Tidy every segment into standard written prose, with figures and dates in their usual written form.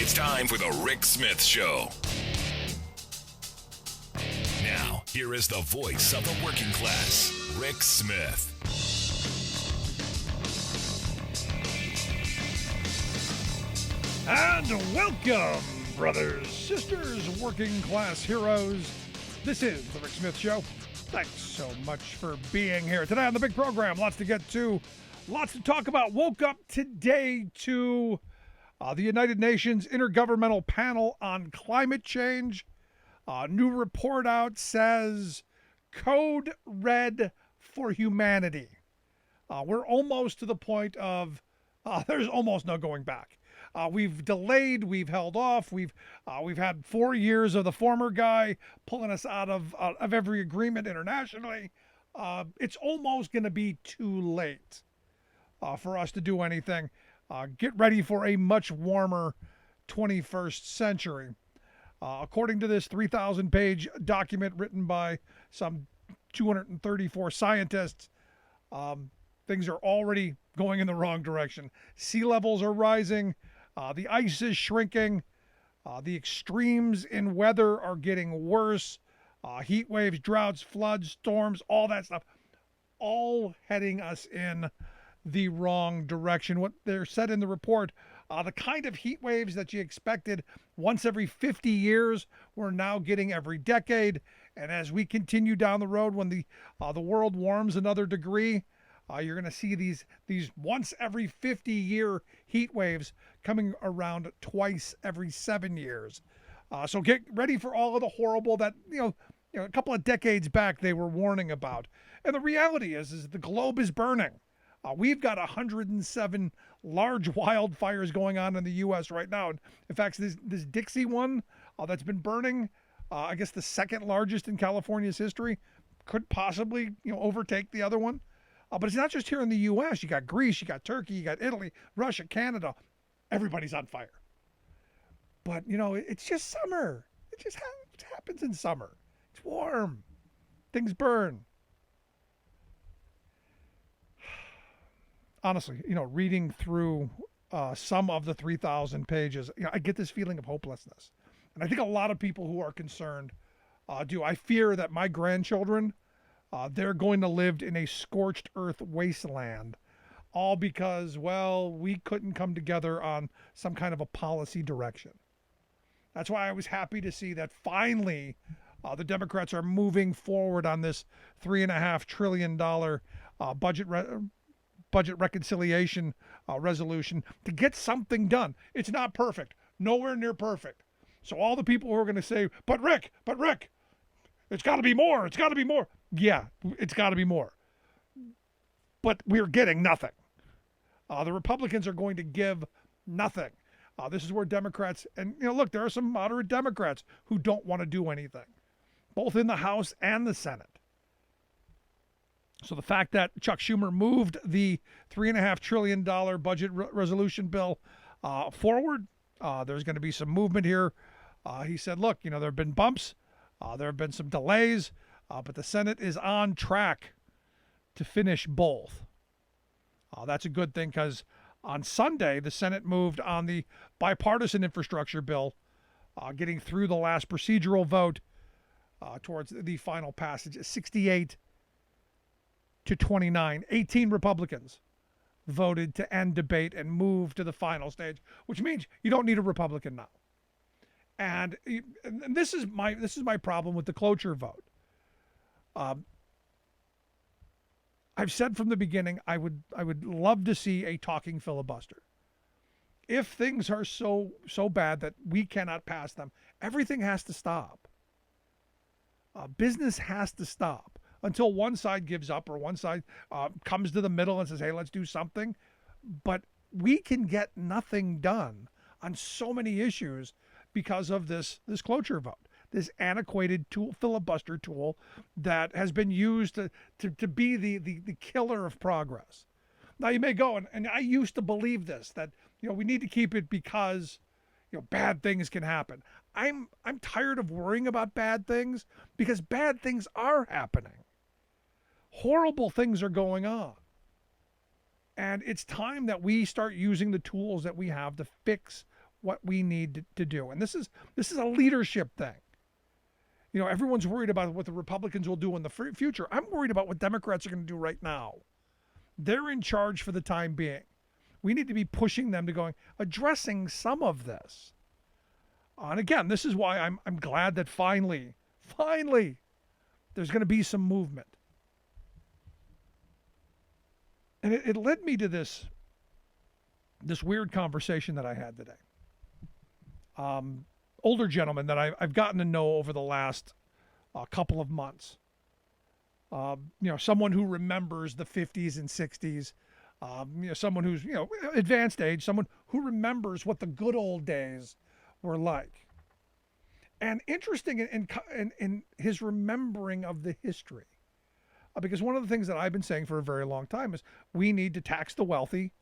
It's time for the Rick Smith Show. Now, here is the voice of the working class, Rick Smith. And welcome, brothers, sisters, working class heroes. This is the Rick Smith Show. Thanks so much for being here today on the big program. Lots to get to, lots to talk about. Woke up today to the United Nations Intergovernmental Panel on Climate Change. New report out says code red for humanity. We're almost to the point of there's almost no going back. We've delayed, we've held off, we've had 4 years of the former guy pulling us out of every agreement internationally. It's almost going to be too late for us to do anything. Get ready for a much warmer 21st century. According to this 3,000-page document written by some 234 scientists, things are already going in the wrong direction. Sea levels are rising. The ice is shrinking. The extremes in weather are getting worse. Heat waves, droughts, floods, storms, all that stuff, all heading us in the wrong direction. What they're said in the report, the kind of heat waves that you expected once every 50 years, we're now getting every decade. And as we continue down the road, when the world warms another degree, you're going to see these once every 50-year heat waves coming around twice every 7 years. So get ready for all of the horrible that a couple of decades back they were warning about. And the reality is the globe is burning. We've got 107 large wildfires going on in the U.S. right now. In fact, this Dixie one that's been burning, I guess the second largest in California's history, could possibly overtake the other one. But it's not just here in the U.S. You got Greece, you got Turkey, you got Italy, Russia, Canada. Everybody's on fire. But, it's just summer. It just happens in summer. It's warm. Things burn. Honestly, reading through some of the 3,000 pages, I get this feeling of hopelessness. And I think a lot of people who are concerned do. I fear that my grandchildren, they're going to live in a scorched earth wasteland, all because, we couldn't come together on some kind of a policy direction. That's why I was happy to see that finally the Democrats are moving forward on this $3.5 trillion budget reconciliation resolution to get something done. It's not perfect, nowhere near perfect. So all the people who are going to say, but Rick, it's got to be more. Yeah, it's got to be more. But we're getting nothing. The Republicans are going to give nothing. This is where Democrats, and look, there are some moderate Democrats who don't want to do anything, both in the House and the Senate. So the fact that Chuck Schumer moved the $3.5 trillion budget resolution bill forward, there's going to be some movement here. He said, look, there have been bumps. There have been some delays, but the Senate is on track to finish both. That's a good thing because on Sunday, the Senate moved on the bipartisan infrastructure bill, getting through the last procedural vote towards the final passage, 68 to 29. 18 Republicans voted to end debate and move to the final stage, which means you don't need a Republican now. And this is my problem with the cloture vote. I've said from the beginning I would love to see a talking filibuster. If things are so bad that we cannot pass them, everything has to stop. Business has to stop until one side gives up or one side comes to the middle and says, hey, let's do something. But we can get nothing done on so many issues because of this cloture vote, this antiquated filibuster tool that has been used to be the killer of progress. Now you may go, and I used to believe this, that we need to keep it because bad things can happen. I'm tired of worrying about bad things because bad things are happening. Horrible things are going on. And it's time that we start using the tools that we have to fix what we need to do. And this is a leadership thing. Everyone's worried about what the Republicans will do in the future. I'm worried about what Democrats are going to do right now. They're in charge for the time being. We need to be pushing them to addressing some of this. And again, this is why I'm glad that finally, there's going to be some movement. And it led me to this weird conversation that I had today. Older gentleman that I've gotten to know over the last couple of months. Someone who remembers the 50s and 60s. Someone who's advanced age. Someone who remembers what the good old days were like. And interesting in his remembering of the history. Because one of the things that I've been saying for a very long time is we need to tax the wealthy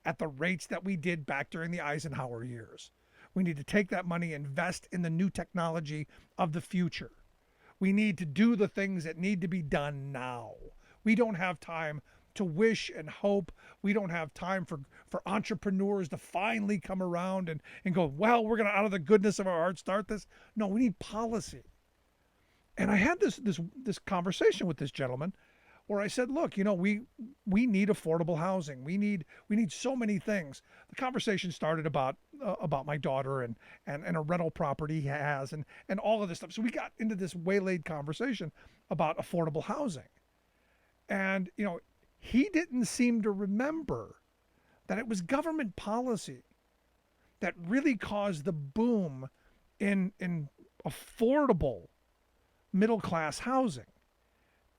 at the rates that we did back during the Eisenhower years. We need to take that money, invest in the new technology of the future. We need to do the things that need to be done now. We don't have time to wish and hope. We don't have time for entrepreneurs to finally come around and go, well, we're going to, out of the goodness of our heart, start this. No, we need policy. And I had this conversation with this gentleman where I said, look, we need affordable housing. We need so many things. The conversation started about my daughter and a rental property he has and all of this stuff. So we got into this waylaid conversation about affordable housing. And, he didn't seem to remember that it was government policy that really caused the boom in affordable middle-class housing.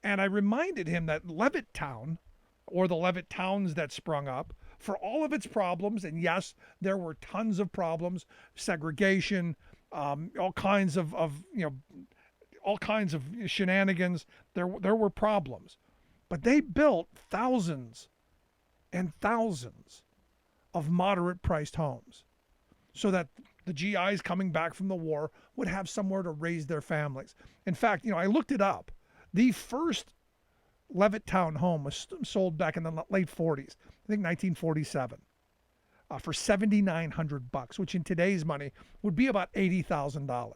And I reminded him that Levittown, or the Levitt towns that sprung up, for all of its problems, and yes, there were tons of problems, segregation, all kinds of shenanigans. There were problems, but they built thousands and thousands of moderate-priced homes, so that the GIs coming back from the war would have somewhere to raise their families. In fact, I looked it up. The first Levittown home was sold back in the late 40s, I think 1947, for $7,900, which in today's money would be about $80,000.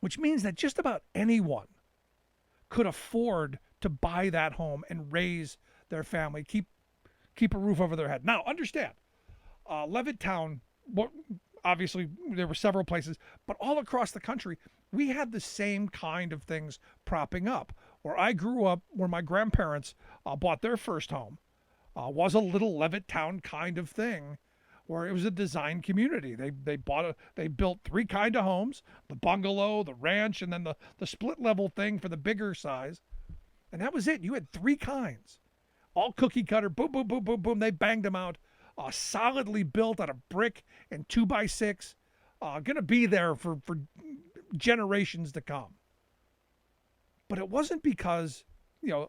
Which means that just about anyone could afford to buy that home and raise their family, keep a roof over their head. Now, understand, Levittown, obviously there were several places, but all across the country, we had the same kind of things propping up. Where I grew up, where my grandparents bought their first home, was a little Levittown kind of thing, where it was a design community. They built three kind of homes: the bungalow, the ranch, and then the split level thing for the bigger size. And that was it. You had three kinds, all cookie cutter. Boom, boom, boom, boom, boom. They banged them out, solidly built out of brick and 2x6, going to be there for generations to come. But it wasn't because,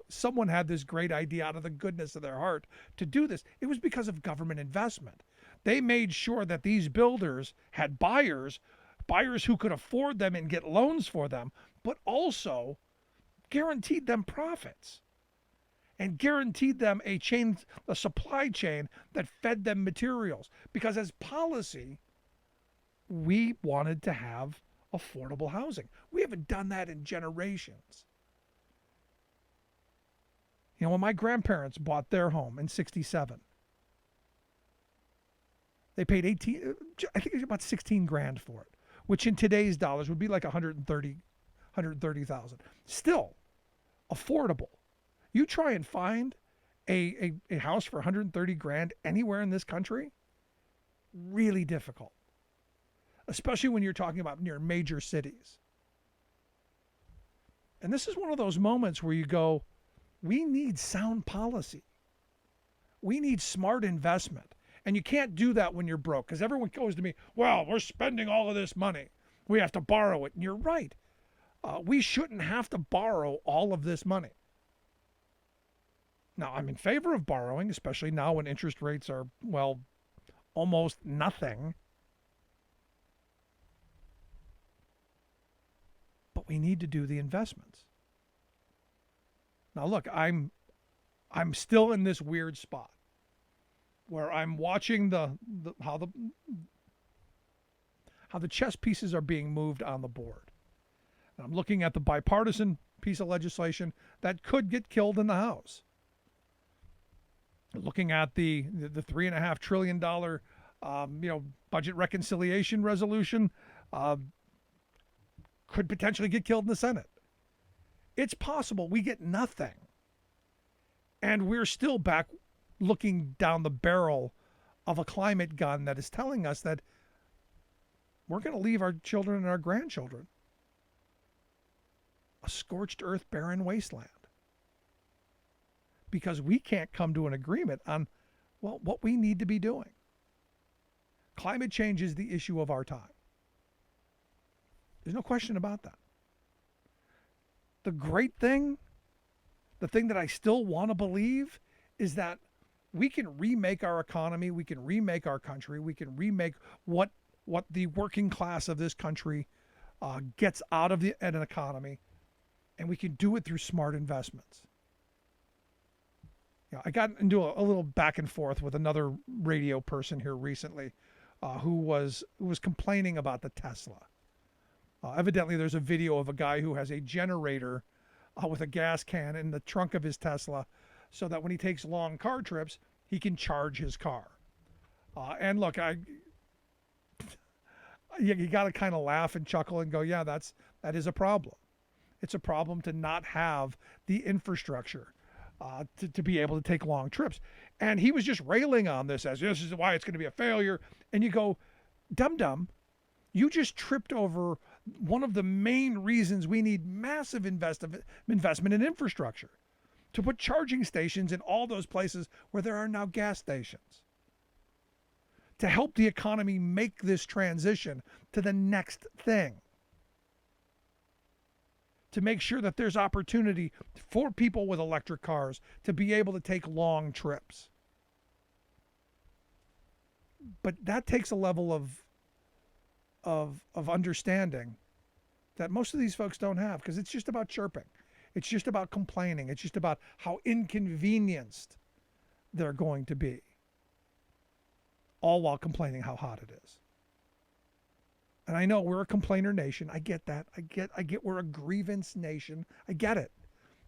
someone had this great idea out of the goodness of their heart to do this. It was because of government investment. They made sure that these builders had buyers who could afford them and get loans for them, but also guaranteed them profits and guaranteed them a supply chain that fed them materials. Because as policy, we wanted to have affordable housing. We haven't done that in generations. When my grandparents bought their home in 67, they paid I think it was about 16 grand for it, which in today's dollars would be like 130,000. Still affordable. You try and find a house for 130 grand anywhere in this country, really difficult. Especially when you're talking about near major cities. And this is one of those moments where you go, we need sound policy. We need smart investment. And you can't do that when you're broke, because everyone goes to me, well, we're spending all of this money. We have to borrow it. And you're right. We shouldn't have to borrow all of this money. Now, I'm in favor of borrowing, especially now when interest rates are, almost nothing. But we need to do the investments. Now, look, I'm still in this weird spot where I'm watching how the chess pieces are being moved on the board. And I'm looking at the bipartisan piece of legislation that could get killed in the House. Looking at the $3.5 trillion budget reconciliation resolution, could potentially get killed in the Senate. It's possible we get nothing, and we're still back looking down the barrel of a climate gun that is telling us that we're going to leave our children and our grandchildren a scorched earth, barren wasteland, because we can't come to an agreement on, well, what we need to be doing. Climate change is the issue of our time. There's no question about that. The great thing, the thing that I still want to believe, is that we can remake our economy, we can remake our country, we can remake what the working class of this country gets out of an economy, and we can do it through smart investments. I got into a little back and forth with another radio person here recently who was complaining about the Tesla. Evidently, there's a video of a guy who has a generator with a gas can in the trunk of his Tesla so that when he takes long car trips, he can charge his car. And look, you got to kind of laugh and chuckle and go, yeah, that is a problem. It's a problem to not have the infrastructure to be able to take long trips. And he was just railing on this as this is why it's going to be a failure. And you go, dum-dum, you just tripped over one of the main reasons we need massive investment in infrastructure, to put charging stations in all those places where there are now gas stations, to help the economy make this transition to the next thing, to make sure that there's opportunity for people with electric cars to be able to take long trips. But that takes a level of understanding that most of these folks don't have, because it's just about chirping. It's just about complaining. It's just about how inconvenienced they're going to be, all while complaining how hot it is. And I know we're a complainer nation. I get that. I get we're a grievance nation. I get it.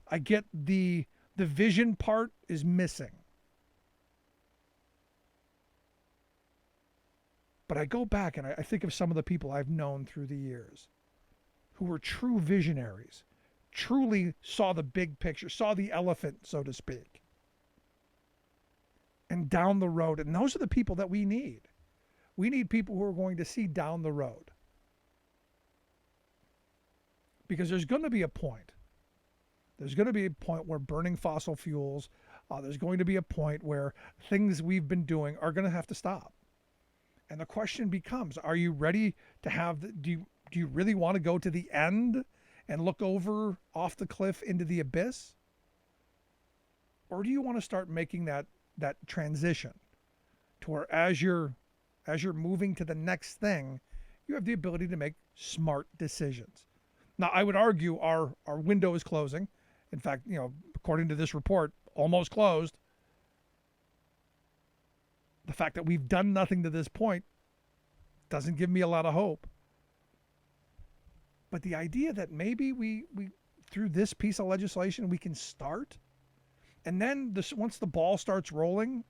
I get the vision part is missing. But I go back and I think of some of the people I've known through the years who were true visionaries, truly saw the big picture, saw the elephant, so to speak, and down the road. And those are the people that we need. We need people who are going to see down the road. Because there's going to be a point. There's going to be a point where burning fossil fuels, there's going to be a point where things we've been doing are going to have to stop. And the question becomes, are you ready to have, do you really want to go to the end and look over off the cliff into the abyss? Or do you want to start making that transition to where as you're moving to the next thing, you have the ability to make smart decisions? Now, I would argue our window is closing. In fact, according to this report, almost closed. The fact that we've done nothing to this point doesn't give me a lot of hope. But the idea that maybe we through this piece of legislation we can start, and then once the ball starts rolling,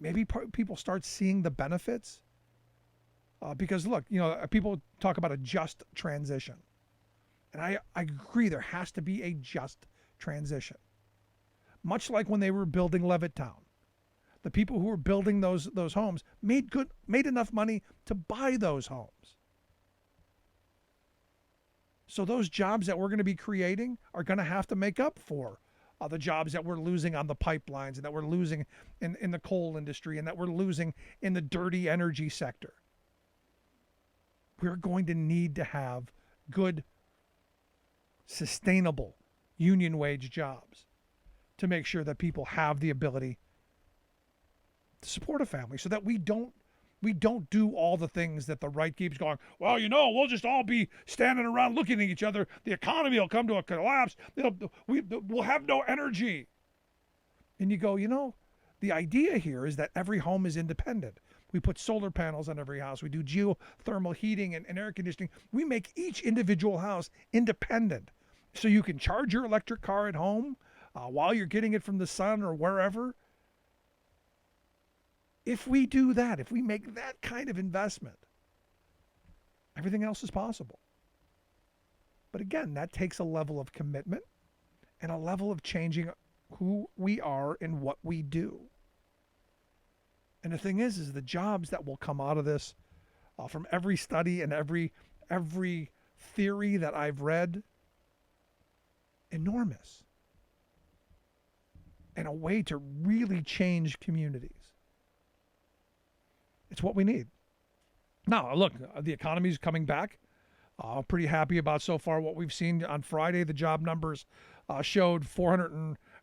maybe people start seeing the benefits. Because look, people talk about a just transition, and I agree there has to be a just transition. Much like when they were building Levittown, the people who were building those homes made enough money to buy those homes. So those jobs that we're going to be creating are going to have to make up for the jobs that we're losing on the pipelines, and that we're losing in the coal industry, and that we're losing in the dirty energy sector. We're going to need to have good, sustainable union wage jobs to make sure that people have the ability to support a family, so that we don't do all the things that the right keeps going, well, we'll just all be standing around looking at each other. The economy will come to a collapse. We'll have no energy. And you go, the The idea here is that every home is independent. We put solar panels on every house. We do geothermal heating and air conditioning. We make each individual house independent. So you can charge your electric car at home while you're getting it from the sun or wherever. If we do that, if we make that kind of investment, everything else is possible. But again, that takes a level of commitment and a level of changing who we are and what we do. And the thing is the jobs that will come out of this, from every study and every theory that I've read, enormous. And a way to really change communities. It's what we need. Now, look, the economy's coming back. Pretty happy about so far what we've seen. On Friday, the job numbers showed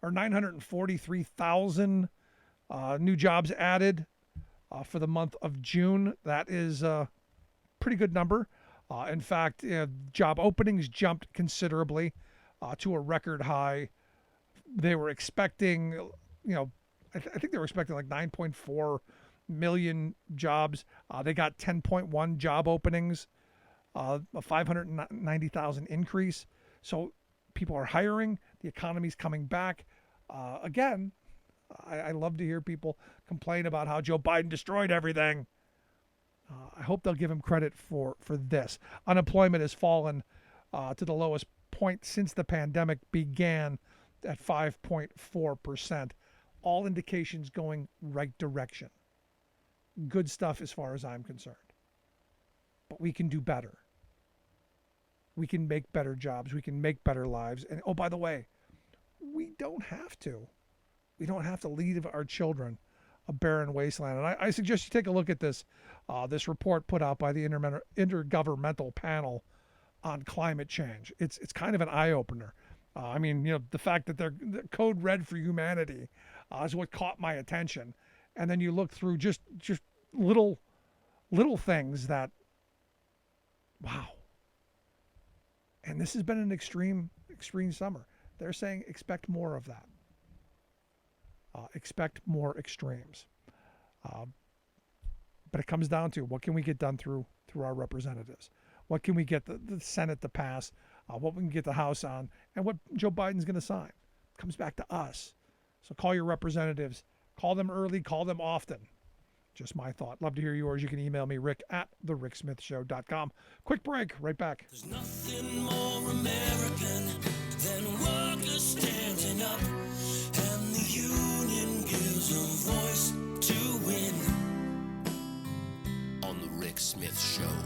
943,000 new jobs added for the month of June. That is a pretty good number. In fact, job openings jumped considerably to a record high. They were expecting, I think they were expecting like 9.4 million jobs. They got 10.1 job openings, a 590,000 increase. So people are hiring. The economy's coming back. Again, I love to hear people complain about how Joe Biden destroyed everything. I hope they'll give him credit for this. Unemployment has fallen to the lowest point since the pandemic began at 5.4%. All indications going right direction. Good stuff as far as I'm concerned. But we can do better. We can make better jobs. We can make better lives. And oh, by the way, we don't have to. We don't have to leave our children a barren wasteland. And I suggest you take a look at this report put out by the Intergovernmental Panel on Climate Change. It's kind of an eye-opener. The fact that they're code red for humanity is what caught my attention. And then you look through just little things that, wow. And this has been an extreme summer. They're saying expect more of that. Expect more extremes. But it comes down to what can we get done through our representatives? What can we get the Senate to pass? What we can get the House on? And what Joe Biden's going to sign? It comes back to us. So call your representatives. Call them early. Call them often. Just my thought. Love to hear yours. You can email me, rick@thericksmithshow.com. Quick break. Right back. There's nothing more American than workers standing up, and the union gives a voice to win. On the Rick Smith Show.